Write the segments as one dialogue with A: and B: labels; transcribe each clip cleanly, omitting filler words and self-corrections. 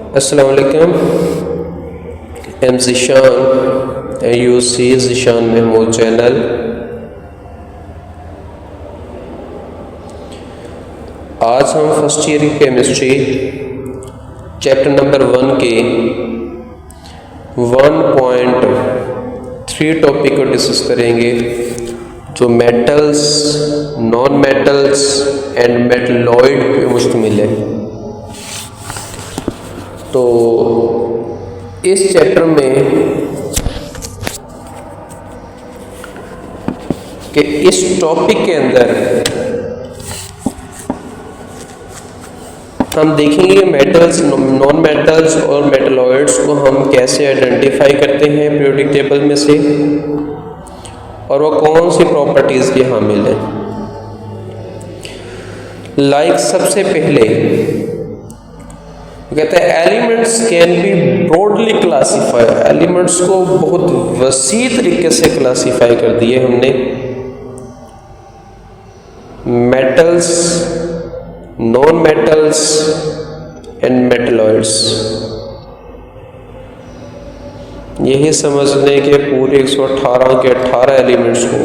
A: अस्सलाम वालेकुम। M Zeeshan AUC Zeeshan Mahmood channel. आज हम फर्स्ट ईयर की केमिस्ट्री चैप्टर नंबर 1 के 1.3 टॉपिक को डिस्कस करेंगे, जो metals, non metals and metalloid पे मुश्तमिल है। तो इस चैप्टर में कि इस टॉपिक के अंदर हम देखेंगे मेटल्स, नॉन मेटल्स और मेटलॉइड्स को हम कैसे आइडेंटिफाई करते हैं पीरियोडिक टेबल में से, और वो कौन सी प्रॉपर्टीज़ के हामिल हैं। सबसे पहले कहते हैं elements can be broadly classify. Elements को बहुत वसी तरीके से क्लासीफाई कर दिए हमने। Metals, non metals and metalloids. यही समझ लें कि पूरे 118 के 18 एलिमेंट्स को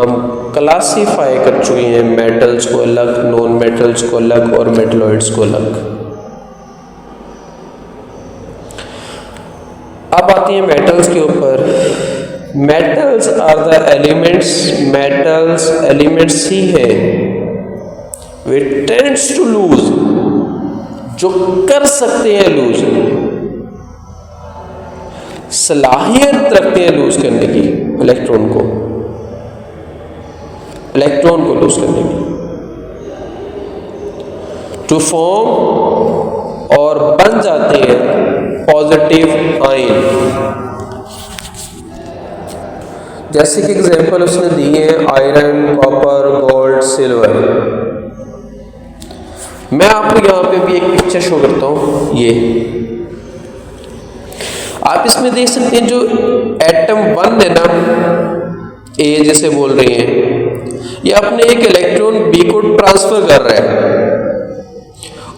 A: हम क्लासीफाई कर चुके हैं, मेटल्स को अलग, नॉन मेटल्स को अलग और मेटलॉइड्स को अलग। अब आती है मेटल्स के ऊपर। Metals are the elements, metals elements ही है विच टेंड्स टू लूज, जो कर सकते हैं लूज, सलाहियत रखते हैं लूज करने की, इलेक्ट्रॉन को लूज करने की, टू फॉर्म, और बन जाते हैं पॉजिटिव आयन। जैसे कि एग्जांपल उसने दी है आयरन, कॉपर, गोल्ड, सिल्वर। मैं आपको यहां पे भी एक पिक्चर शो करता हूं। ये आप इसमें देख सकते हैं, जो एटम 1 है ना, ए जैसे बोल रही हैं, ये अपने एक इलेक्ट्रॉन बी को ट्रांसफर कर रहा है,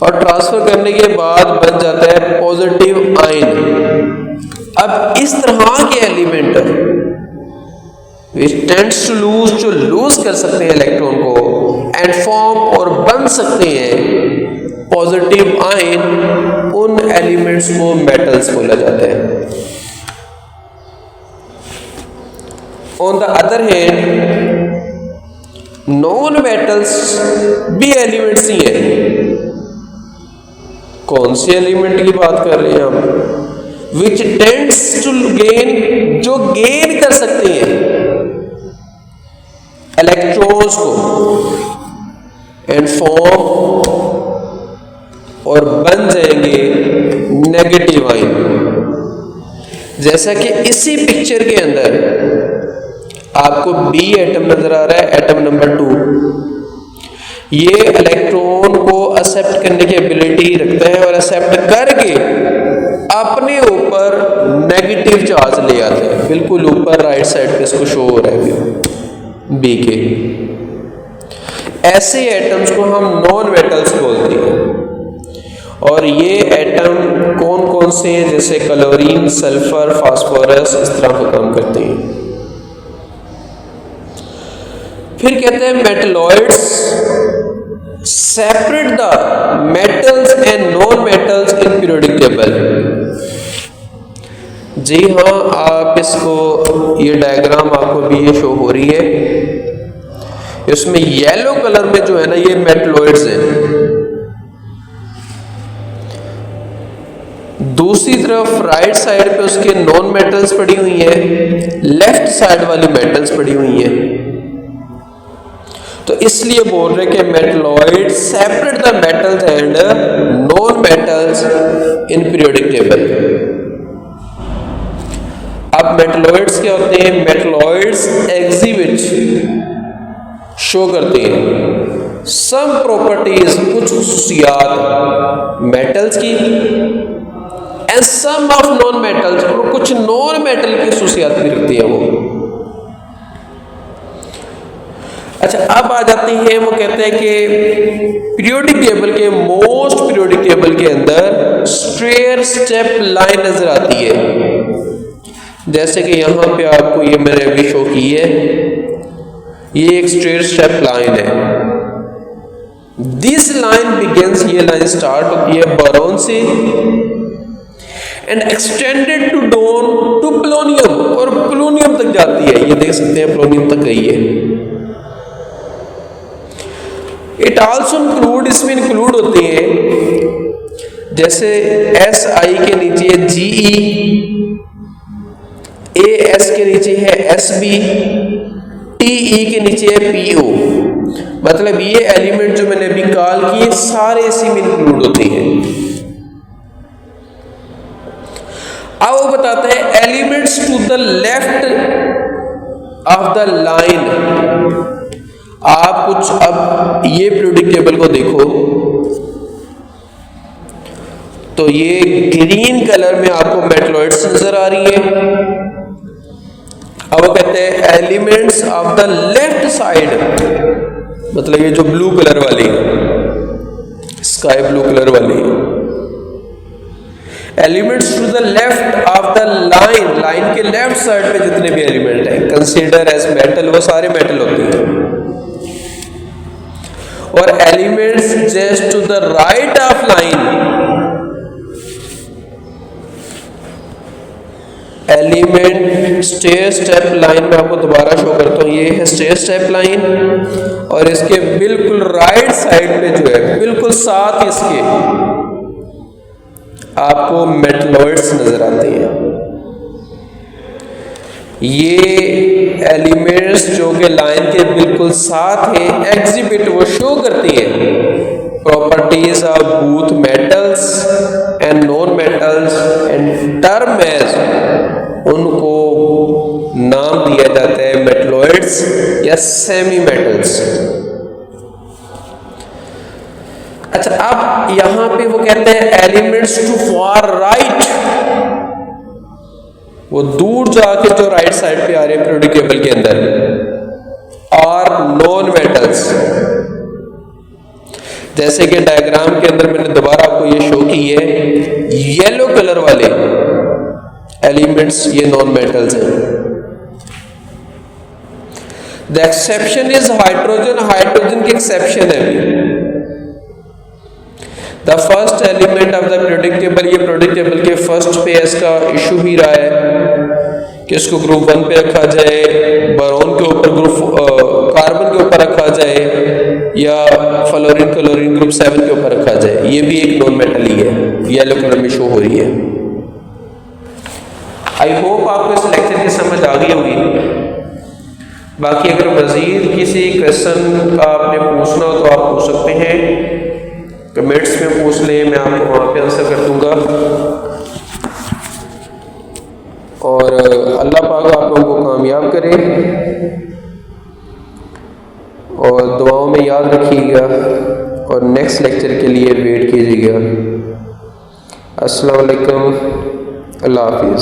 A: और ट्रांसफर करने के बाद बन जाता है पॉजिटिव आयन। अब इस तरह के element which tends to lose, जो लूज कर सकते हैं इलेक्ट्रॉन को, एंड फॉर्म, और बन सकते हैं पॉजिटिव आयन, उन एलिमेंट्स को मेटल्स बोला जाता है। On the other hand non metals भी एलिमेंट्स ही हैं। कौन से एलिमेंट की बात कर रहे हैं हम? विच टेंड्स टू गेन, जो गेन कर सकते हैं इलेक्ट्रॉन्स को, एंड फॉर्म, और बन जाएंगे नेगेटिव आयन। जैसा कि इसी पिक्चर के अंदर आपको बी एटम नजर आ रहा है, एटम नंबर 2। ये इलेक्ट्रॉन को एक्सेप्ट करने की एबिलिटी रखता है, और एक्सेप्ट करके अपने ऊपर नेगेटिव चार्ज ले आता है। बिल्कुल ऊपर राइट साइड पे इसको शो हो रहा है बी के। ऐसे एटम्स को हम नॉन मेटल्स बोलते हैं। और ये एटम कौन कौन से हैं? जैसे क्लोरीन, सल्फर, फास्फोरस, इस तरह का काम करते हैं। फिर कहते हैं metalloids separate the metals and non metals in periodic table. जी हाँ, आप इसको, ये डायग्राम आपको भी ये शो हो रही है। इसमें येलो कलर में जो है ना, ये मेटलॉइड्स हैं। दूसरी तरफ राइट साइड पे उसके नॉन मेटल्स पड़ी हुई हैं, लेफ्ट साइड वाली मेटल्स पड़ी हुई हैं। तो इसलिए बोल रहे कि metalloid separate the metals and non metals in periodic table. अब मेटलॉइड्स क्या होते हैं? मेटलॉइड्स एग्जिबिट, शो करते हैं सम प्रॉपर्टीज, कुछ खुसूसियात मेटल्स की, and some of non metals, और कुछ नॉन मेटल की खुसूसियात भी रखती है वो। अच्छा, अब आ जाते हैं, वो कहते हैं कि पीरियोडिक टेबल के, मोस्ट पीरियोडिक टेबल के अंदर स्ट्रेयर स्टेप लाइन नजर आती है, जैसे कि यहाँ पे आपको ये मैंने अभी शो की है, ये एक स्ट्रेयर स्टेप लाइन है। दिस लाइन बिगिंस, ये लाइन स्टार्ट होती है बोरोन से and extended to down to polonium, और पोलोनियम तक जाती है। ये देख सकते हैं पोलोनियम तक गई है। इट आल्सो इंक्लूड, इसमें इंक्लूड होते हैं जैसे SI के नीचे GE, AS के नीचे है SB, TE के नीचे है PO। मतलब ये एलिमेंट जो मैंने अभी कॉल किए सारे इसी में इंक्लूड होते हैं। अब वो बताता है elements to the left of the line. आप कुछ अब ये पीरियोडिक टेबल को देखो तो ये ग्रीन कलर में आपको मेटलॉइड्स नजर आ रही है। अब वो कहते हैं elements of the left side, मतलब ये जो ब्लू कलर वाली, स्काई ब्लू कलर वाली, elements to the left of the line, line के लेफ्ट साइड पे जितने भी एलिमेंट हैं कंसीडर एज मेटल, वो सारे मेटल होते हैं। और elements just to the right of line, element stair step line में आपको दोबारा शो करता हूं, ये है स्टेयर स्टेप लाइन, और इसके बिल्कुल राइट साइड पे जो है बिल्कुल साथ इसके आपको मेटलॉइड्स नजर आते हैं। ये एलिमेंट्स जो कि लाइन के बिल्कुल साथ हैं एग्जिबिट, वो शो करती हैं properties of both metals and non metals and term as, उनको नाम दिया जाता है मेटलॉइड्स या सेमी मेटल्स। अच्छा, अब यहां पे वो कहते हैं एलिमेंट्स टू फार राइट, वो दूर जाके जो राइट साइड पे आ रहे हैं पीरियोडिक टेबल के अंदर, और नॉन मेटल्स, जैसे कि डायग्राम के अंदर मैंने दोबारा आपको ये शो की है, येलो कलर वाले एलिमेंट्स ये नॉन मेटल्स हैं। The exception is hydrogen, hydrogen की एक्सेप्शन है। The first element of the periodic table, ये पीरियोडिक टेबल के फर्स्ट पे इसका इशू भी रहा है कि इसको ग्रुप 1 पे रखा जाए, बोरोन के ऊपर ग्रुप कार्बन के ऊपर रखा जाए, या फ्लोरीन क्लोरीन ग्रुप 7 के ऊपर रखा जाए। ये भी एक नॉन मेटल ही है, येलो कलर में शो हो रही है। आई होप आपको इस लेक्चर की समझ आ गई होगी। बाकी अगर मजीद किसी क्वेश्चन का आपने पूछना हो तो आप पूछ सकते हैं, कमेंट्स में पूछ लें, मैं आपको वहाँ पे आंसर कर दूंगा। और अल्लाह पाक आप लोगों को कामयाब करे, और दुआओं में याद रखिएगा, और नेक्स्ट लेक्चर के लिए वेट कीजिएगा। अस्सलाम वालेकुम, अल्लाह हाफिज़।